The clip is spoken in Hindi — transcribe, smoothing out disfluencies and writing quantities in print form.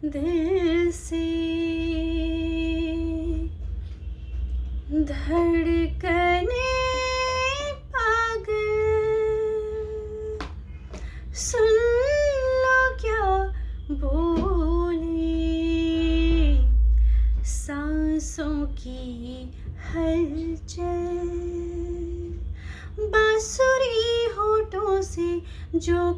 दिल से धड़कने पागल, सुन लो क्या बोले, सांसों की हलचल, बांसुरी होठों से जो